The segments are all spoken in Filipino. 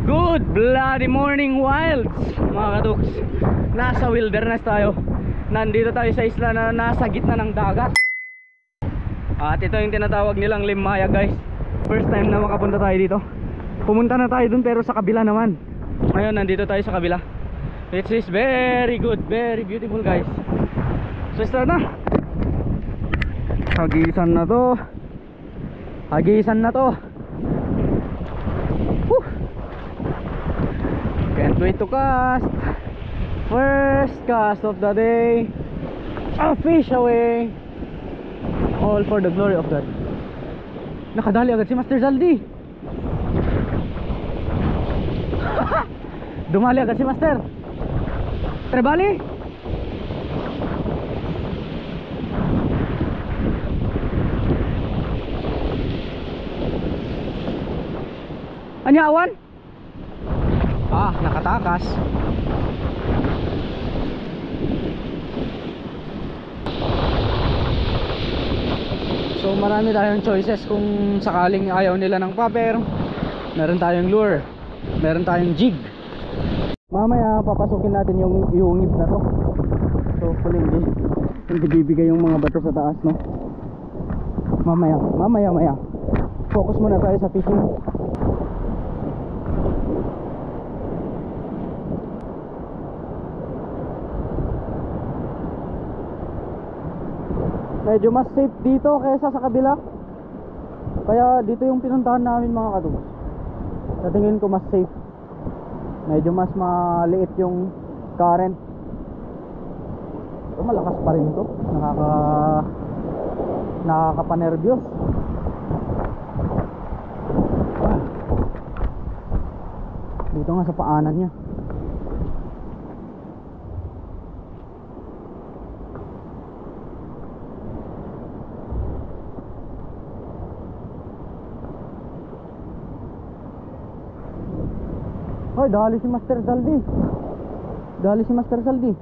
Good bloody morning wilds mga katuks. Nasa wilderness tayo. Nandito tayo sa isla na nasa gitna ng dagat. At ito yung tinatawag nilang Limaya guys. First time na makapunta tayo dito. Pumunta na tayo dun pero sa kabila naman. Ngayon nandito tayo sa kabila. It is very good, very beautiful guys. So start na. Hagisan na to. Hagisan na to. Whew. Can't wait to cast. First cast of the day. A fish away. All for the glory of God. Nakadali agad si Master Zaldi. Dumali agad si Master. Trebali. Anya awan? Ah, nakatakas. So marami tayong choices kung sakaling ayaw nila ng popper. Meron tayong lure, meron tayong jig. Mamaya papasukin natin yung iungib na to. So hopefully hindi bibigay yung mga bato sa taas, no? Mamaya focus muna tayo sa fishing. Medyo mas safe dito kaysa sa kabila. Kaya dito yung pinuntahan namin mga katugs. Sa tingin ko mas safe. Medyo mas maliit yung current. So, malakas pa rin to. Nakakapanervyos. Dito nga sa paanan niya. Hoy, dali si Master Zaldi. Dali si Master Zaldi.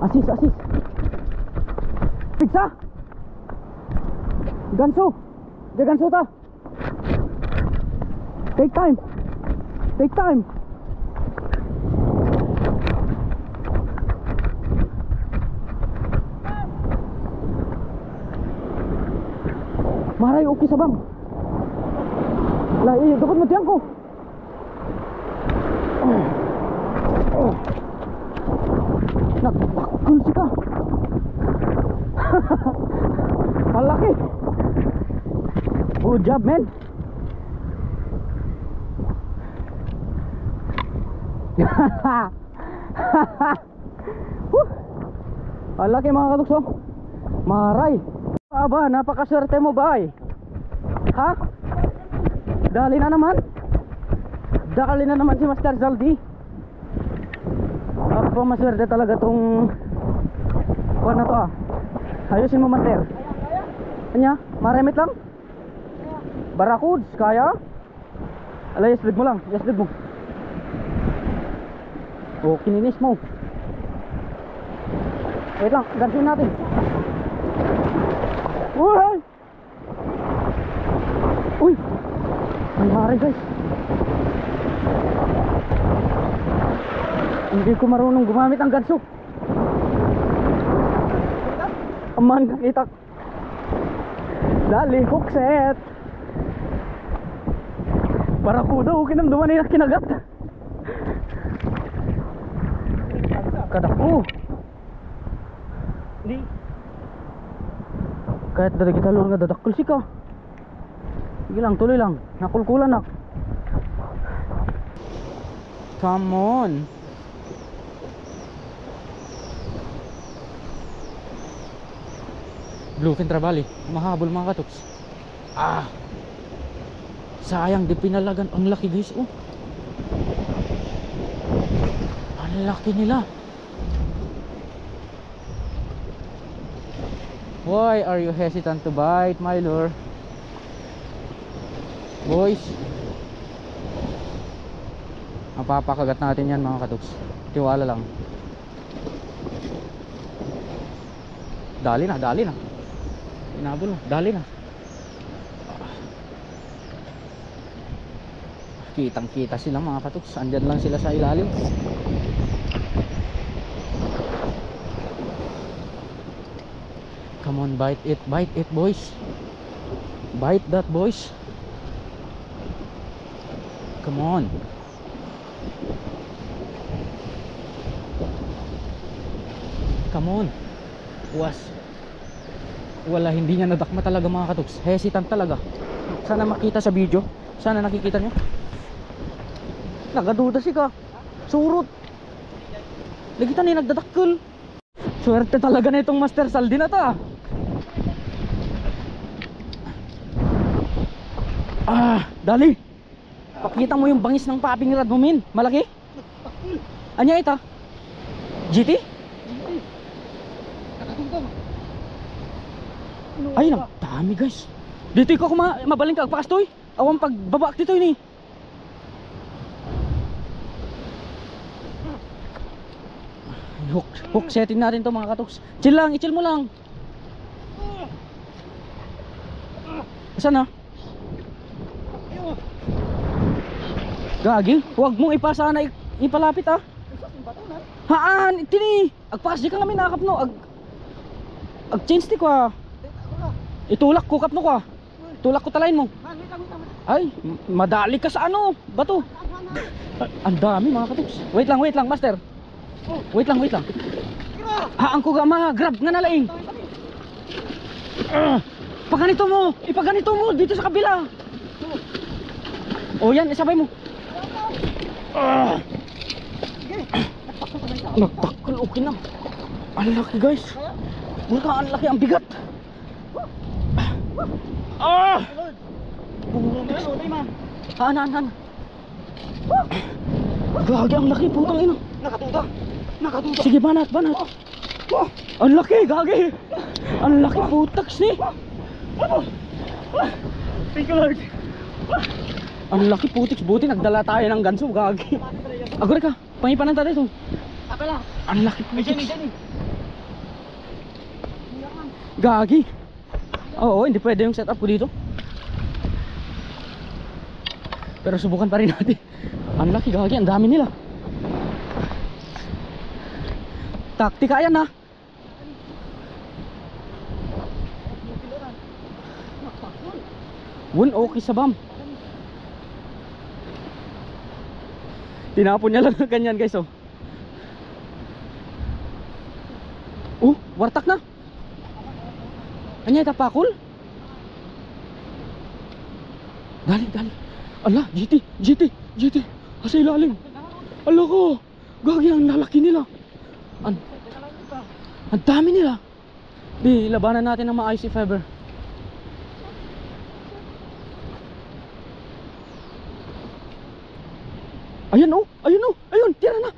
Asis. Pizza. Ganso. Dia ganso ta. Take time. Maray okay sa bang. Lah iya dapat mati aku. Nak bakul sih kah? Malaki. Good job man. Malaki mga katukso. Maray. Aba, napakaswerte mo ba eh? Ha? Dali na naman si Master Zaldi. Ako maswerte talaga tong kuha na to ah. Ayusin mo Master. Kanya, maremit lang. Barakuds, kaya? Alay, yes mo lang. O, kininis mo. Wait lang, gansin natin. Uy! May mare guys. Hindi ko marunong gumamit ng ganso. Aman nakita. Dali hook set. Barakuda o kinamduman na kinagat. Kadako. Hindi. Kahit dari kita lur nga dadakol si ka. Sige lang, tuloy lang. Nakulkulan na. Come on. Bluefin Trevally. Mahabol mga katuks. Ah. Sayang, di pinalagan. Ang laki guys. Oh. Ang laki nila. Why are you hesitant to bite my lure? Boys, mapapakagat natin yan mga katuks. Tiwala lang. Dali na. Inabol na, dali na. Kitang kita sila mga katuks. Andyan lang sila sa ilalim. Come on, bite it boys. Bite that boys. Come on. Come on. Was. Wala, hindi niya nadakma talaga mga katuks. Hesitant talaga. Sana makita sa video. Sana nakikita nyo. Nagaduda siya. Surot. Lagitan niya nagdadakkel. Swerte talaga na itong Master Saldi na to. Dali. Pakita mo yung bangis ng paping rad mo, min. Malaki? Anya ito? GT? Ay, nagdami guys. Dito ikaw mabaling ka agpakastoy. Awang pagbabak dito ini. Hook setting natin to mga katuks. Chill lang, i-chill mo lang. Saan na? Gagi, huwag mong ipasa na ipalapit ah. Haan, tini. Agpas di ka namin nakap no. Ag change stick ko ah. Itulak ko kap no ko ah. Tulak ko talayin mo. Ay, madali ka sa ano, bato. Ang dami mga katuks. Wait lang master. Wait lang. Haan ko ga grab nga nalaing. Ipaganito mo dito sa kabila. Oh yan, isabay mo. Nagtakal, okay na. Ang laki guys. Ang laki, ang bigat. Han. Gagi, ang laki, putang ina. Nakatuta. Sige, banat. Ang laki, gagi. Ang laki, putaks ni. Thank you Lord. Ang laki, putiks. Buti nagdala tayo ng ganso, gagi. Agore ka, pangipanan tayo ito. Ang laki, putiks. Gagi. Oo, hindi pwede yung setup ko dito. Pero subukan pa rin natin. Ang laki, gagi, ang dami nila. Taktika yan ha. Okay sa bam. Tinapon niya lang ganyan guys oh. Wartak na. Anya tapakul. Dali. Ala, GT. Asa ilalim. Ala ko. Gagi, ang lalaki nila. Ang dami nila. Di, labanan natin ng maayos si Fiber. Ayun, tira na.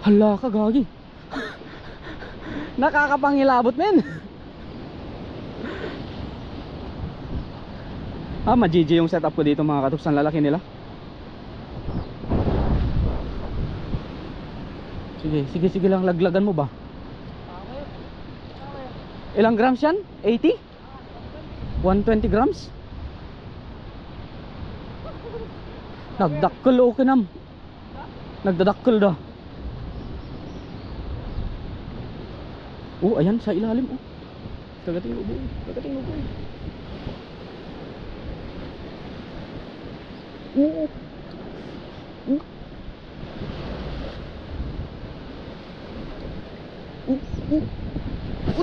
Hala ka, gagi. Nakakapangilabot men. Ma-GG yung setup ko dito mga katuks. Ang lalaki nila. Sige lang, laglagan mo ba? Ilang grams yan? 80? 120 grams? Nagdakkel, okay nam. Nagdadakkel da. Ayan sa ilalim oh. Kagating ubo.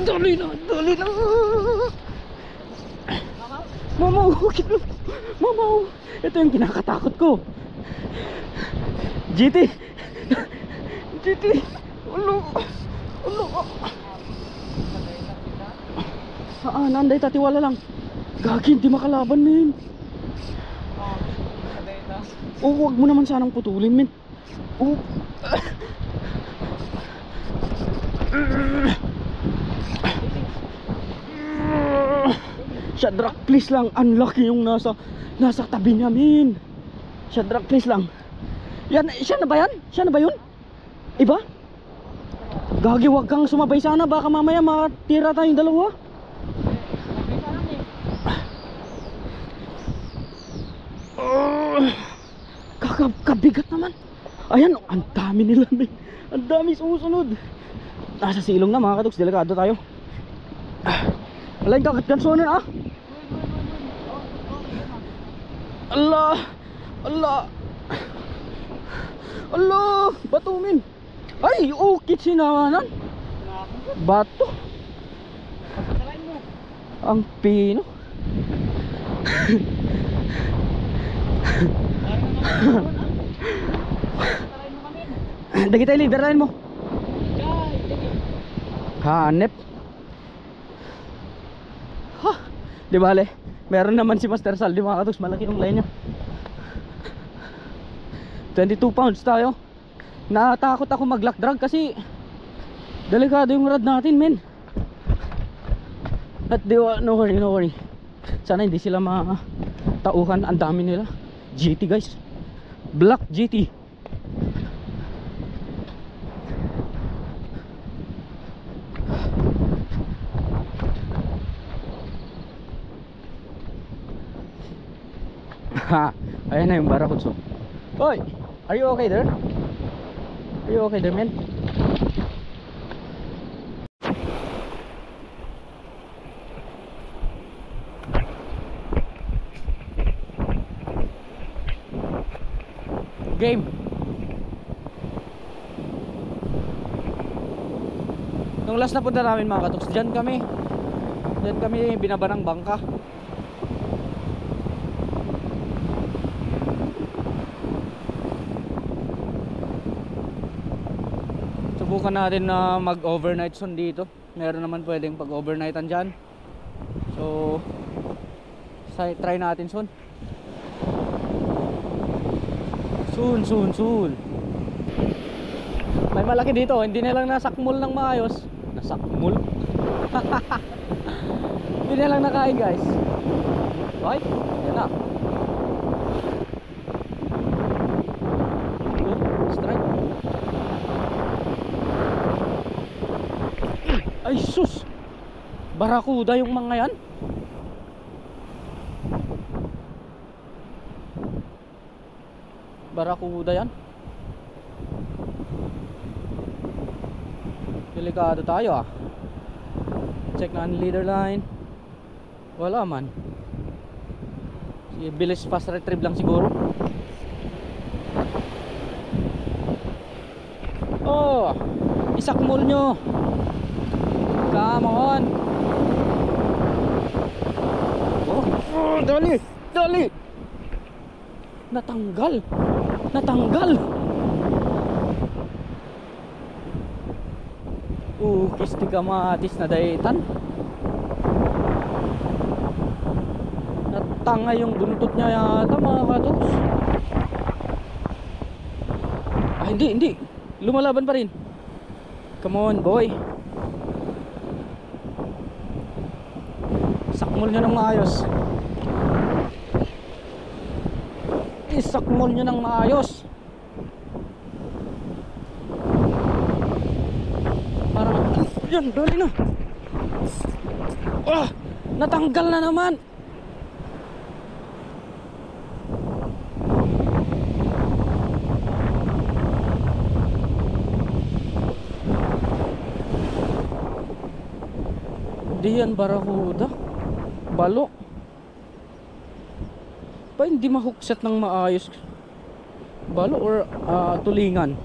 Dali na. Mama, ito yung kinakatakot ko. GT. Ulo. Nanday tatiwala lang. Gagi, hindi makalaban men. Wag mo naman sanang putulin men. Shadrack, please lang. Unlucky yung nasa tabi niya men. Shadrack, please lang. Yan, siya na ba yun? Iba? Gagi, wag kang sumabay sana. Baka mamaya makatira tayong dalawa. Kabigat naman. Ayan, ang dami nila, men. Ang dami sumusunod. Nasa silong na mga katoks, delikado tayo. Wala yung kakatkansonan ah. Allah. Allah. Allah, bato min. Ay, ukit sinawanan. Bato. Ang pino. Dagi tayo leader line mo. Hanep. Ha, di bale. Meron naman si Master Sal, di mga katoks, malaki yung line niya. 22 pounds tayo. Natakot ako mag-lock drag kasi delikado yung rod natin, men. At no worry. Sana hindi sila matauhan. Ang dami nila. GT guys. Black GT. Ha, ayan na yung Barracuda. Oy, are you okay there? Are you okay there, man? Game. Nung last na punta namin mga katoks, dyan kami binaba ng bangka. Subukan natin na mag-overnight soon dito. Meron naman pwedeng pag-overnightan dyan. So try natin soon. Soon. May malaki dito, hindi na lang nasakmul ng maayos. Nasakmul? Hindi na lang nakain guys. Okay, yan na. Strike. Ay sus, Barracuda yung mga yan. Barracuda yan. Delikado tayo ah. Check na ang leader line. Wala man. Bilis fast retrieve lang siguro. Oh, isakmol nyo. Come on. Oh, dali. Natanggal. Kisti kamatis na daytan. Natanga yung buntot niya yata mga katoks. Ah, hindi. Lumalaban pa rin. Come on, boy. Sakmol nyo ng maayos. Isakmol nyo ng maayos. Parang yan, dali na. Ah, natanggal na naman. Hindi yan Barracuda. Balo. Pa hindi mahookset ng maayos. Balo or tulingan.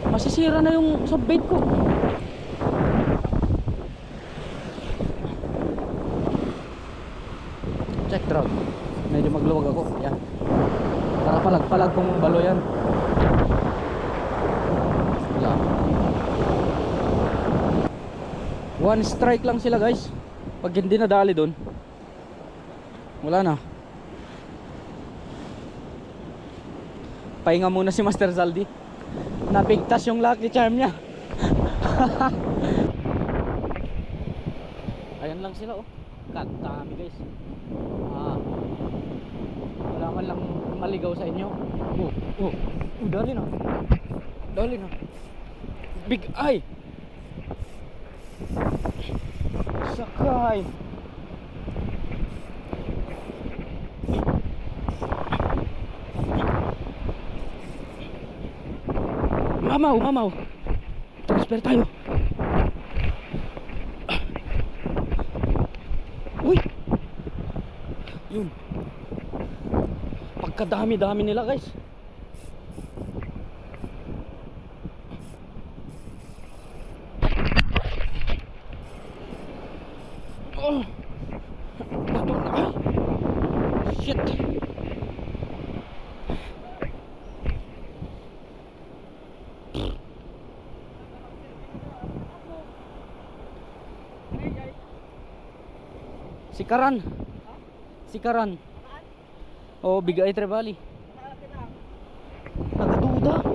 Masisira na yung subbait ko. Check drag. Medyo magluwag ako. Yan. Para palag-palag kung balo yan. Wala. One strike lang sila guys. Pag hindi nadali doon, wala na. Pahinga muna si Master Zaldi. Napigtas yung lucky charm niya. Ayan lang sila oh. Katami guys. Wala man lang maligaw sa inyo. Dali na. Big eye. Sakay. mamaw. Transfer tayo. Uy. Yun. Pagkadami-dami nila guys. Oh. Ay. Shit. Sikaran. Oh, Bigay Trevally. Nagaduda.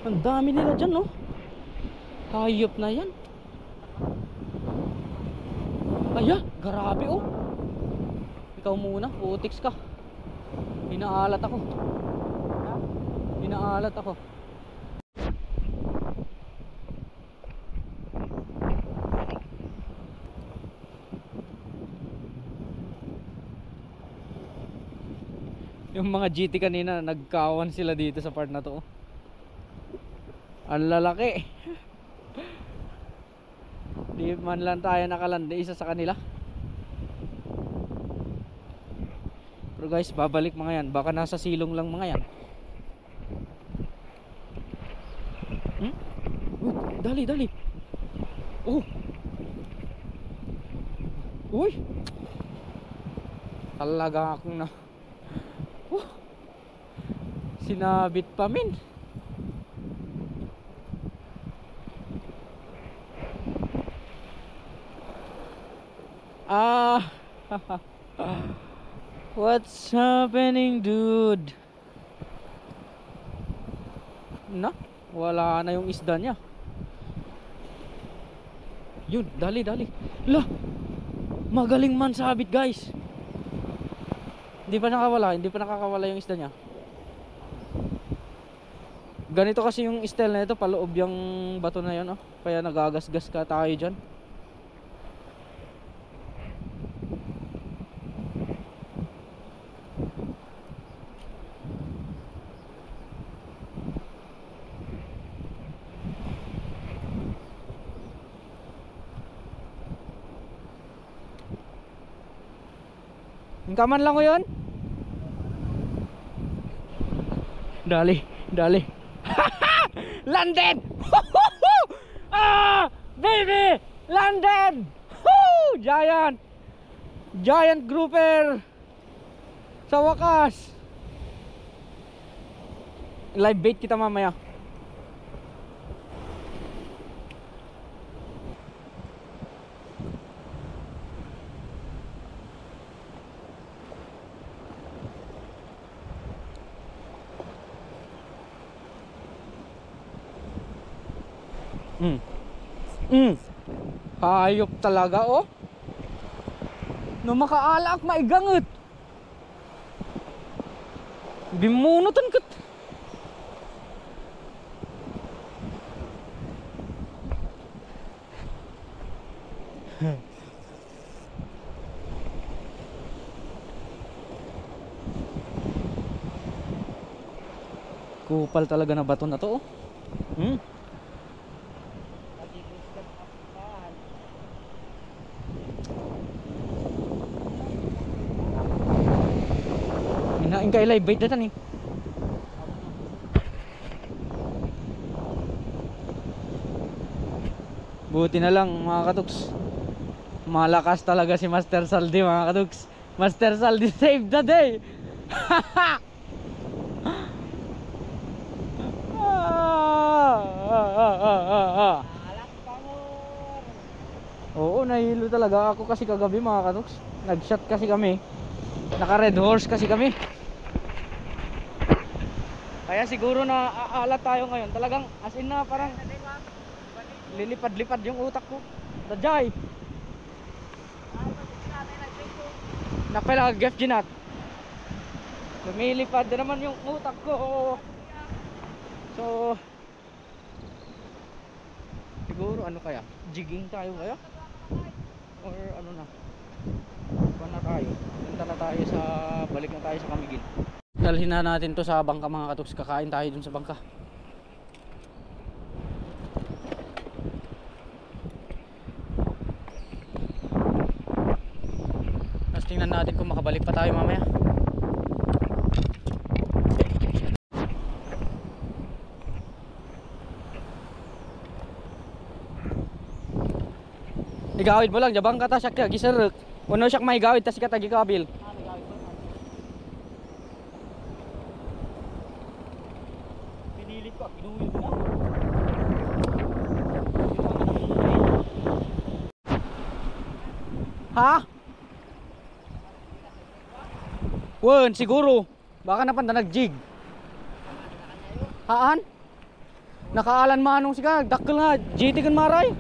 Ang dami nila dyan, no? Hayop na yan. Aya, grabe oh. Ikaw muna, utiks ka. Inaalat ako. Yung mga GT kanina, nagkawan sila dito sa part na to. Ang lalaki. Di man lang tayo nakalandi isa sa kanila. Pero guys, babalik mga yan. Baka nasa silong lang mga yan. Dali. Oh. Uy. Talaga akong na sinabit pa min. What's happening, dude? Na, wala na yung isda niya. Yun, dali. Lah, magaling man sabit guys. Hindi pa nakakawala yung isda niya. Ganito kasi yung style na ito, paloob yung bato na yun, oh. Kaya nagagasgas ka tayo dyan. Kaman lang ko yun. Dali. Landed! Baby! Landed! Woo! Giant grouper! Sa wakas! Live bait kita mamaya. Hayop talaga oh. No makaalak maiganget. Bimunutan kat. Kupal talaga na bato na to oh. Hinain ka live bait datan eh. Buti na lang mga katuks, malakas talaga si Master Saldi mga katuks. Master Saldi saved the day. Oo, nahilo talaga ako kasi kagabi mga katuks. Nag-shot kasi kami. Naka red horse kasi kami. Kaya siguro na aalat tayo ngayon. Talagang as in na parang lilipad-lipad yung utak ko. Dajay. Napalag gef ginat. Lumilipad na naman yung utak ko. So siguro ano kaya? Jigging tayo kaya? Or ano na? Kuha na tayo. Punta na tayo sa, balik na tayo sa Camiguin. Dalhin na natin to sa bangka mga katuks. Kakain tayo dun sa bangka. Tapos tingnan natin kung makabalik pa tayo mamaya. Igawid mo lang, jabang ka ta siya kaya gisarek. Uno siya may gawid, tas ikata gikabil. Pinilit ko, kinuwil ko na. Ha? Wen, siguro. Baka napanda nag-jig. Haan? Nakaalan manong siya, dakkel nga, GT kan maray.